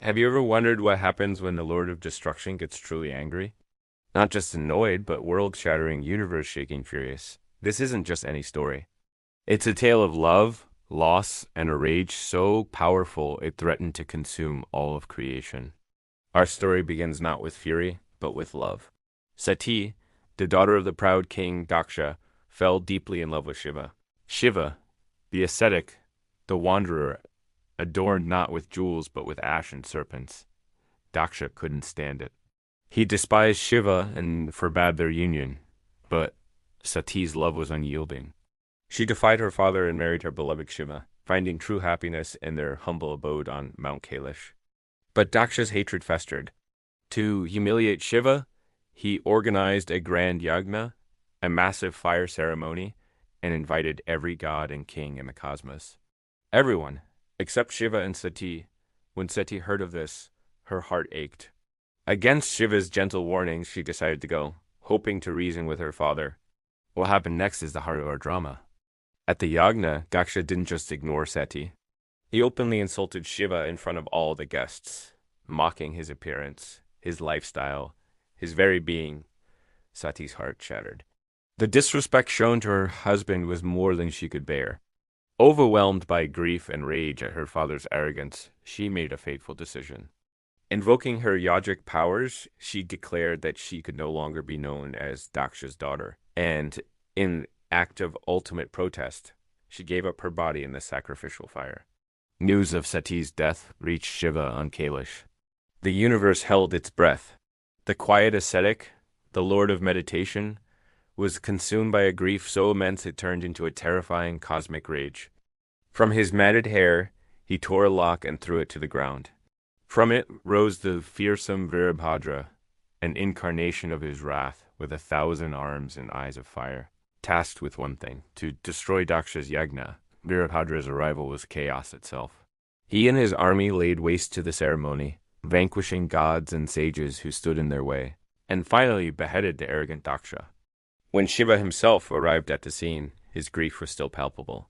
Have you ever wondered what happens when the Lord of Destruction gets truly angry? Not just annoyed, but world-shattering, universe-shaking furious. This isn't just any story. It's a tale of love, loss, and a rage so powerful it threatened to consume all of creation. Our story begins not with fury, but with love. Sati, the daughter of the proud king Daksha, fell deeply in love with Shiva. Shiva, the ascetic, the wanderer, adorned not with jewels but with ash and serpents. Daksha couldn't stand it. He despised Shiva and forbade their union, but Sati's love was unyielding. She defied her father and married her beloved Shiva, finding true happiness in their humble abode on Mount Kailash. But Daksha's hatred festered. To humiliate Shiva, he organized a grand yagna, a massive fire ceremony, and invited every god and king in the cosmos. Everyone, except Shiva and Sati. When Sati heard of this, her heart ached. Against Shiva's gentle warnings, she decided to go, hoping to reason with her father. What happened next is the heart of our drama. At the yagna, Daksha didn't just ignore Sati. He openly insulted Shiva in front of all the guests, mocking his appearance, his lifestyle, his very being. Sati's heart shattered. The disrespect shown to her husband was more than she could bear. Overwhelmed by grief and rage at her father's arrogance, she made a fateful decision. Invoking her yogic powers, she declared that she could no longer be known as Daksha's daughter, and in act of ultimate protest, she gave up her body in the sacrificial fire. News of Sati's death reached Shiva on Kailash. The universe held its breath. The quiet ascetic, the lord of meditation, was consumed by a grief so immense it turned into a terrifying cosmic rage. From his matted hair, he tore a lock and threw it to the ground. From it rose the fearsome Virabhadra, an incarnation of his wrath with 1,000 arms and eyes of fire, tasked with one thing, to destroy Daksha's yagna. Virabhadra's arrival was chaos itself. He and his army laid waste to the ceremony, vanquishing gods and sages who stood in their way, and finally beheaded the arrogant Daksha. When Shiva himself arrived at the scene, his grief was still palpable.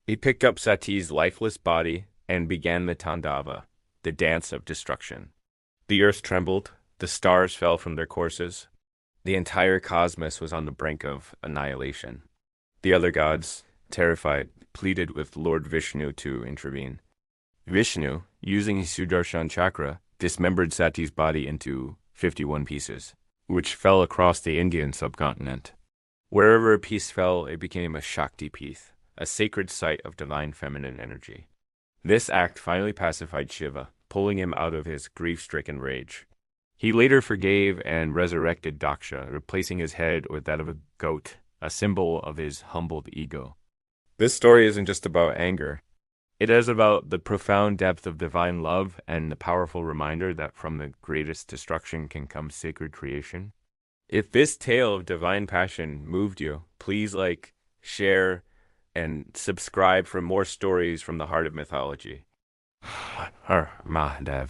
He picked up Sati's lifeless body and began the Tandava, the dance of destruction. The earth trembled, the stars fell from their courses. The entire cosmos was on the brink of annihilation. The other gods, terrified, pleaded with Lord Vishnu to intervene. Vishnu, using his Sudarshan chakra, dismembered Sati's body into 51 pieces, which fell across the Indian subcontinent. Wherever a piece fell, it became a Shakti piece, a sacred site of divine feminine energy. This act finally pacified Shiva, pulling him out of his grief-stricken rage. He later forgave and resurrected Daksha, replacing his head with that of a goat, a symbol of his humbled ego. This story isn't just about anger. It is about the profound depth of divine love and the powerful reminder that from the greatest destruction can come sacred creation. If this tale of divine passion moved you, please like, share, and subscribe for more stories from the heart of mythology. Mahadev.